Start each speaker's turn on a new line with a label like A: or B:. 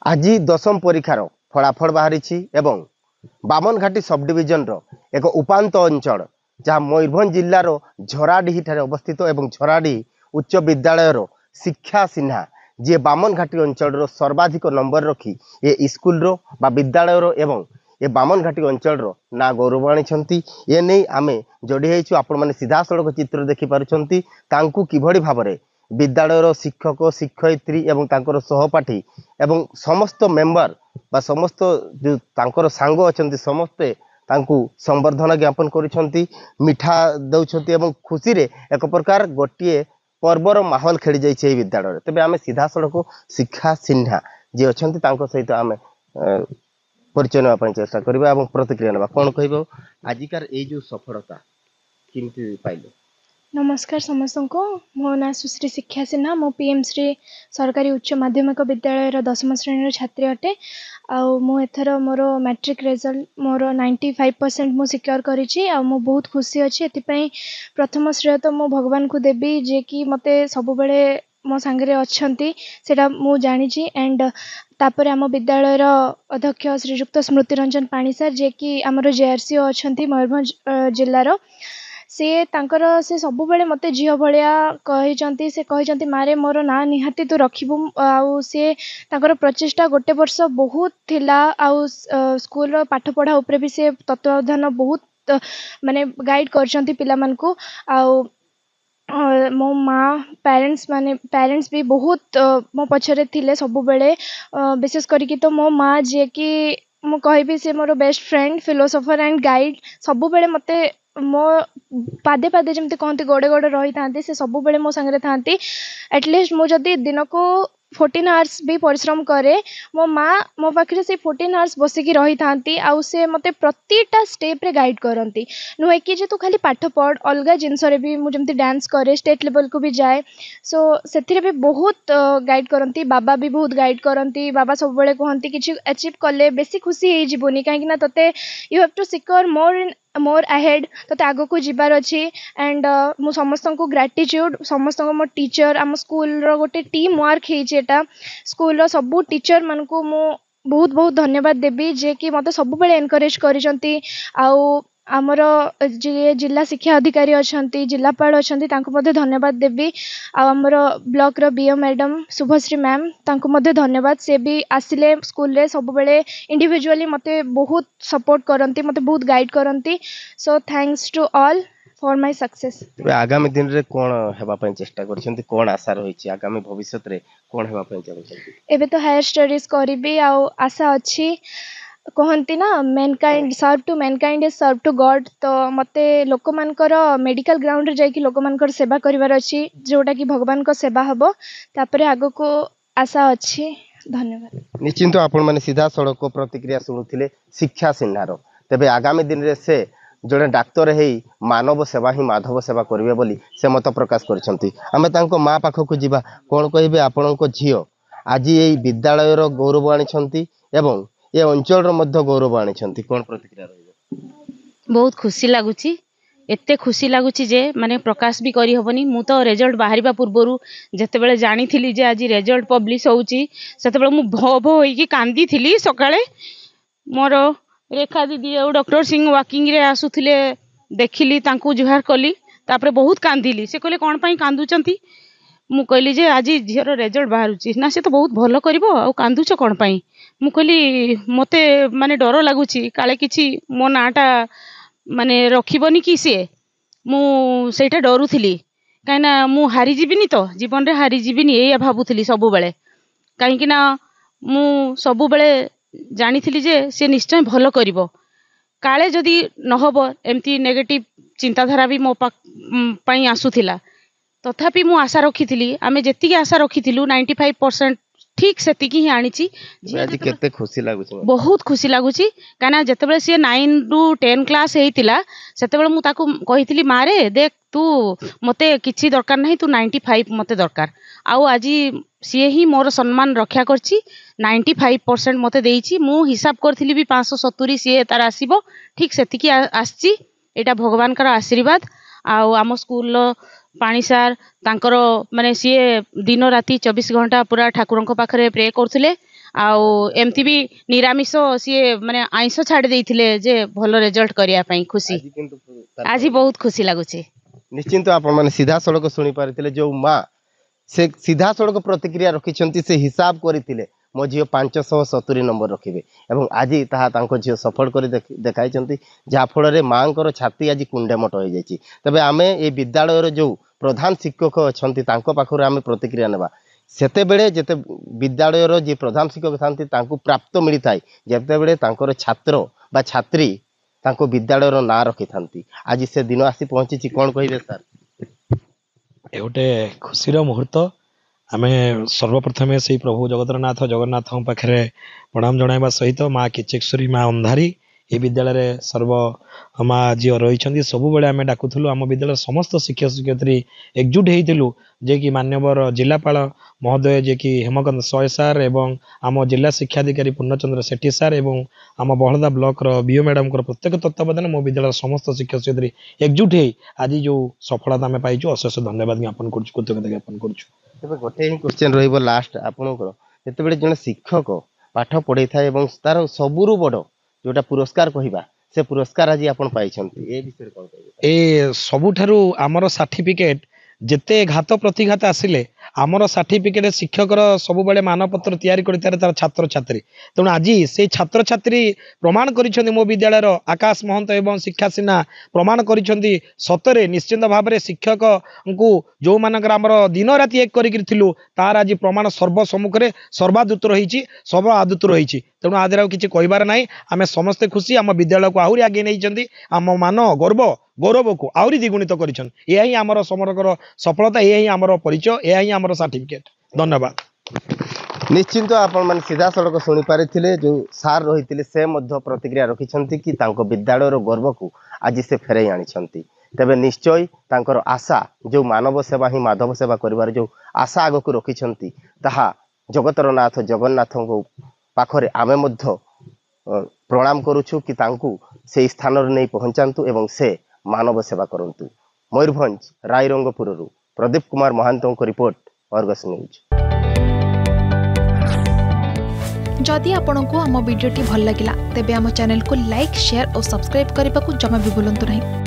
A: आज दशम परीक्षार फलाफल बाहरी एवं बामनघाटी सब डिविजन रो एक उपांत अंचल जहाँ मयूरभंज जिलार झराडीही ठारे अवस्थित एवं झराडी उच्च विद्यालय शिक्षा सिन्हा जी बामनघाटी अंचल सर्वाधिक नंबर रखी ए स्कूल रो बा विद्यालय रो एवं ए बामनघाटी अंचल ना गौरव आनी ए नहीं आमे जोड़ी होइछु आपण माने सीधा सड़क चित्र देखि पारुछंती तांकु किभଳି भाबरे विद्यालय शिक्षक शिक्षयित्री एवं तांकर सहपाठी एवं समस्त मेंबर बा समस्त जो तांकर सांग अछंती समस्ते तांकु संवर्धना ज्ञापन करिसंती मिठा दउछंती एवं खुशी रे एक प्रकार गोटिए पर्वर माहौल खेली जाई छै विद्यालय तबे आमे सीधा सड़क शिक्षा सिन्हा जे अछंती तांको सहित आमे परिचय नेबा पई चेष्टा करबा एवं प्रतिक्रिया नेबा कोन कहबो आजिकार ए जो सफलता किंतु पाइलो।
B: नमस्कार समस्त को मो ना सुश्री शिक्षा सिन्हा मो पीएम श्री सरकारी उच्च माध्यमिक विद्यालय 10म श्रेणी छात्री अटे मो एथर मोर मैट्रिक रिजल्ट मोर 95% मु सिक्योर करिछि मो बहुत खुशी अछि एतिपई प्रथम श्रेय तो मो भगवान को देबी जे कि मते सब बेले मो सांगरे अछंती सेटा मु जानिछि एंड तापर आम विद्यालय अध्यक्ष श्रीयुक्त स्मृति रंजन पाणी सर जे कि आमर जेआरसीओ अछंती मयूरभंज जिल्लार से तांकर से सब बेले मते झियो भलिया कहिचंती से कहिचंती मारे मोर ना निहाती तू रखिबु आउ से तांकर प्रचेष्टा गोटे वर्ष बहुत थिला आउ स्कूल रो पाठ पढ़ा ऊपर भी से तत्वावधान बहुत माने गाइड करचंती पिला मन को आउ मो माँ पेरेंट्स भी बहुत मो पछरे थिले सब बेले विशेष करिकी तो मो माँ जे कि मु कहबी से मोर best friend philosopher and guide सब बेले मते मो पादे पादे जमती कहती गोड़े गोड़े रही था से सब बेले मो संगे था एटलिस्ट मु जदि दिन को 14 आवर्स भी परिश्रम करे मो माँ मो पाखे से 14 आवर्स बसिकी रही था आउ से मते प्रतिटा स्टेप रे गाइड करती नुहे कि जे तू खाली पाठ पढ़ अलग जिनस भी मुझे डांस करे स्टेट लेवल को भी जाए सो से भी बहुत गाइड करती बाबा भी बहुत गाइड करती बाबा सब बेले कहती किसी अचीव कले बेसी खुशी हो जीवनी कहीं तते you have to secure more ahead तो आग को जीवार अच्छी एंड मु समस्त को ग्रेटिट्यूड समस्त मो टीचर आम स्कूल रो गोटे टीम वर्क होटा स्कूल रो सबू टीचर मान को मु बहुत बहुत धन्यवाद देवी जे कि मत सब बेले एनकरेज करिसंती आउ आमर जे जिला शिक्षा अधिकारी अच्छा जिलापाल अच्छा धन्यवाद देवी आमर ब्लॉक रो बीओ मैडम शुभश्री मैम तांको मध्य धन्यवाद से भी आसिले स्कूल रे सब बेले इंडिविजुअली मते बहुत सपोर्ट करंती मते बहुत गाइड करंती so thanks to all for my success.
A: आगामी दिन रे कोन हेबा पय चेष्टा करछंती कोन आशा रहिछि आगामी भविष्य रे कोन हेबा पय चाहछंती
B: एबे तो हायर स्टडीज करिबी आ आशा अछि कहती ना mankind serve to mankind is serve to God तो मते लोक मानकर मेडिकल ग्राउंड रे जाई लोक मानकर सेवा करिवार अछि जोटा कि भगवान को सेवा हबो तापरे आगो को आशा अछि। धन्यवाद।
A: निश्चिंत आपण माने सीधा सड़क प्रतिक्रिया सुनुथिले शिक्षा सिन्हार तेबे आगामी दिन रे से जड़े डाक्तर है मानव सेवा ही माधव सेवा करेंगे बोली से मत प्रकाश करछंती आमे तांको माँ पाखक जीवा कौन कहे आपणको झील आज ये विद्यालय गौरव आनी एवं ये अंचल गौरव आनी कौन प्रतिक्रिया रही
C: बहुत खुशी लगुच एते खुशी लगुच जे माने प्रकाश भी करी हबनी मु तो रिजल्ट बाहरिबा पूर्वरु जेतेबेले जानिथिली जे आज रिजल्ट पब्लिश होउची सेतेबेले मु भो भो होई की कांदी थिली सकाळे मोर रेखा दीदी और डॉक्टर सिंह वाकिंग रे आसुथिले देखिली तांकू जुहार कली तापरे बहुत कांदिली से कहले कोन पई कांदुचंती मु कहली जे आज झियर रिजल्ट बाहरुची ना से तो बहुत भलो करबो आ कांदुच कोन पई मु कहली मते माने डर लागुची काले किछि मो नाटा माने रखिबनी कि से मु सेटा डरुथिली काइना मु हारि जीबिनी तो जीवन रे हारि जीबिनी ए भाबुथिली सब बेले काहे कि ना मु सब बेले जानिथिली जे से निश्चय भलो करिवो काले जदि नहबो एमती नेगेटिव चिंताधारा भी मो पई आसुथिला तथापि मु आशा रखिथिली आमे जेतिकी आशा रखिथिलु 95% ठीक सेतिकी ही आनीची
A: आज केते खुशी लागुची
C: बहुत खुशी लागुची काना जेतेबेले से 9 रु 10 क्लास हेतिला सेतेबेले मु ताकू कहिथिली मारे देख तू मते किछि दरकार नाही तू 95 मते दरकार आउ आज सी ही मोर सम्मान रक्षा करछि 95% मते देइछि मु हिसाब करथिली भी 570 सी तार आसीबो ठीक सेतिकी आछी एटा भगवान कर आशीर्वाद आउ आम स्कूल पानी सार तांकर माने सी दिन राति 24 घंटा पूरा ठाकुर पाखरे प्रे करथिले ଆଉ ଏମିତି ବି ନିରାମିଷ ସିଏ ମାନେ ଆଇଁଷ ଛାଡ଼ି ଦେଇଥିଲେ ଯେ ଭଲ ରେଜଲ୍ଟ କରିବା ପାଇଁ ଖୁସି ଆଜି ବହୁତ ଖୁସି ଲାଗୁଛି।
A: ନିଶ୍ଚିନ୍ତ ଆପଣ ମାନେ ସିଧାସଳଖ ଶୁଣି ପାରିଥିଲେ ଯୋଉ ମା ସେ ସିଧାସଳଖ ପ୍ରତିକ୍ରିୟା ରଖିଛନ୍ତି, ସେ ହିସାବ କରିଥିଲେ ମୋ ଝିଅ 570 ନମ୍ବର ରଖିବେ ଏବଂ ଆଜି ତାହା ତାଙ୍କ ଝିଅ ସଫଳ କରି ଦେଖାଇଛନ୍ତି, ଯାହାଫଳରେ ମାଙ୍କର ଛାତି ଆଜି କୁଣ୍ଡେମୋଟ ହୋଇଯାଇଛି। ତେବେ ଆମେ এই ବିଦ୍ୟାଳୟର ଯୋଉ ପ୍ରଧାନ ଶିକ୍ଷକ ଅଛନ୍ତି ତାଙ୍କ ପାଖରୁ ଆମେ ପ୍ରତିକ୍ରିୟା ନେବା। ସେତେବେଳେ ଯେତେ ବିଦ୍ୟାଳୟର ଯିଏ ପ୍ରଧାନ ଶିକ୍ଷକ ଥାନ୍ତି ତାଙ୍କୁ ପ୍ରାପ୍ତ ମିଳିଥାଏ ଯେତେବେଳେ ତାଙ୍କର ଛାତ୍ର ବା ଛାତ୍ରୀ ତାଙ୍କ ବିଦ୍ୟାଳୟର ନାଁ ରଖିଥାନ୍ତି। ଆଜି ସେ ଦିନ ଆସି ପହଞ୍ଚିଛି, କ'ଣ କହିବେ ସାର୍?
D: ଏ ଗୋଟେ ଖୁସିର ମୁହୂର୍ତ୍ତ। ଆମେ ସର୍ବପ୍ରଥମେ ସେଇ ପ୍ରଭୁ ଜଗତରନାଥ ଜଗନ୍ନାଥଙ୍କ ପାଖରେ ପ୍ରଣାମ ଜଣାଇବା ସହିତ ମା କିଚେଶ୍ୱରୀ ମା ଅନ୍ଧାରୀ ଏ ବିଦ୍ୟାଳୟରେ ମା ଝିଅ ରହିଛନ୍ତି ସବୁବେଳେ ଆମେ ଡାକୁଥିଲୁ। ଆମ ବିଦ୍ୟାଳୟର ସମସ୍ତ ଶିକ୍ଷକ ଶିକ୍ଷୟିତ୍ରୀ ଏକଜୁଟ ହେଇଥିଲୁ ଯେ କି ମାନ୍ୟବର ଜିଲ୍ଲାପାଳ ମହୋଦୟ ଯେ କି ହେମକାନ୍ତ ସୟ ସାର୍ ଏବଂ ଆମ ଜିଲ୍ଲା ଶିକ୍ଷାଧିକାରୀ ପୂର୍ଣ୍ଣଚନ୍ଦ୍ର ସେଠୀ ସାର୍ ଏବଂ ଆମ ବହଳଦା ବ୍ଲକର ବିଓ ମ୍ୟାଡ଼ାମଙ୍କର ପ୍ରତ୍ୟେକ ତତ୍ତ୍ୱାବଧାନ ମୋ ବିଦ୍ୟାଳୟର ସମସ୍ତ ଶିକ୍ଷକ ଶିକ୍ଷୟିତ୍ରୀ ଏକଜୁଟ ହେଇ ଆଜି ଯେଉଁ ସଫଳତା ଆମେ ପାଇଛୁ ଅଶେଷ ଧନ୍ୟବାଦ ଜ୍ଞାପନ କରୁଛୁ, କୃତଜ୍ଞତା ଜ୍ଞାପନ କରୁଛୁ।
A: ତେବେ ଗୋଟେ ହିଁ କ୍ୱେଶ୍ଚନ ରହିବ ଲାଷ୍ଟ ଆପଣଙ୍କର, ଯେତେବେଳେ ଜଣେ ଶିକ୍ଷକ ପାଠ ପଢ଼େଇଥାଏ ଏବଂ ତାର ସବୁରୁ ବଡ଼ ଯୋଉଟା ପୁରସ୍କାର କହିବା ସେ ପୁରସ୍କାର ଆଜି ଆପଣ ପାଇଛନ୍ତି, ଏ ବିଷୟରେ କ'ଣ କହିବେ?
D: ଏ ସବୁଠାରୁ ଆମର ସାର୍ଟିଫିକେଟ ଯେତେ ଘାତ ପ୍ରତିଘାତ ଆସିଲେ ଆମର ସାର୍ଟିଫିକେଟ ଶିକ୍ଷକର ସବୁବେଳେ ମାନପତ୍ର ତିଆରି କରିଥାଏ ତାର ଛାତ୍ରଛାତ୍ରୀ। ତେଣୁ ଆଜି ସେଇ ଛାତ୍ରଛାତ୍ରୀ ପ୍ରମାଣ କରିଛନ୍ତି ମୋ ବିଦ୍ୟାଳୟର ଆକାଶ ମହନ୍ତ ଏବଂ ଶିକ୍ଷା ସିହ୍ନା ପ୍ରମାଣ କରିଛନ୍ତି ସତରେ ନିଶ୍ଚିନ୍ତ ଭାବରେ ଶିକ୍ଷକଙ୍କୁ ଯେଉଁମାନଙ୍କର ଆମର ଦିନ ରାତି ଏକ କରିକି ଥିଲୁ ତାର ଆଜି ପ୍ରମାଣ ସର୍ବ ସମ୍ମୁଖରେ ସର୍ବାଦୃତ ରହିଛି, ସର୍ବ ଆଦୃତ ରହିଛି। ତେଣୁ ଆଦେହରେ ଆଉ କିଛି କହିବାର ନାହିଁ। ଆମେ ସମସ୍ତେ ଖୁସି, ଆମ ବିଦ୍ୟାଳୟକୁ ଆହୁରି ଆଗେଇ ନେଇଛନ୍ତି, ଆମ ମାନ ଗୌରବକୁ ଆହୁରି ଦ୍ୱିଗୁଣିତ କରିଛନ୍ତି। ଏହା ହିଁ ଆମର ସମରକର ସଫଳତା, ଏହା ହିଁ ଆମର ପରିଚୟ, ଏହା ହିଁ ଆମର ସାର୍ଟିଫିକେଟ। ଧନ୍ୟବାଦ।
A: ନିଶ୍ଚିନ୍ତ ଆପଣ ମାନେ ସିଧାସଳଖ ଶୁଣିପାରିଥିଲେ ଯେଉଁ ସାର୍ ରହିଥିଲେ ସେ ମଧ୍ୟ ପ୍ରତିକ୍ରିୟା ରଖିଛନ୍ତି କି ତାଙ୍କ ବିଦ୍ୟାଳୟର ଗର୍ବକୁ ଆଜି ସେ ଫେରାଇ ଆଣିଛନ୍ତି। ତେବେ ନିଶ୍ଚୟ ତାଙ୍କର ଆଶା ଯେଉଁ ମାନବ ସେବା ହିଁ ମାଧବ ସେବା କରିବାର ଯେଉଁ ଆଶା ଆଗକୁ ରଖିଛନ୍ତି ତାହା ଜଗତର ନାଥ ଜଗନ୍ନାଥଙ୍କ ପାଖରେ ଆମେ ମଧ୍ୟ ପ୍ରଣାମ କରୁଛୁ କି ତାଙ୍କୁ ସେହି ସ୍ଥାନରେ ନେଇ ପହଞ୍ଚାନ୍ତୁ ଏବଂ ସେ ମାନବ ସେବା କରନ୍ତୁ। ମୟୂରଭଞ୍ଜ ରାଇରଙ୍ଗପୁରରୁ ପ୍ରଦୀପ କୁମାର ମହାନ୍ତଙ୍କ ରିପୋର୍ଟ, ଅର୍ଗସ୍ ନ୍ୟୁଜ୍।
E: जदि आपंक आम भिडी भल लगा तेब आम चैनल को लाइक, शेयर और सब्सक्राइब करने को जमा भी भूलु नहीं।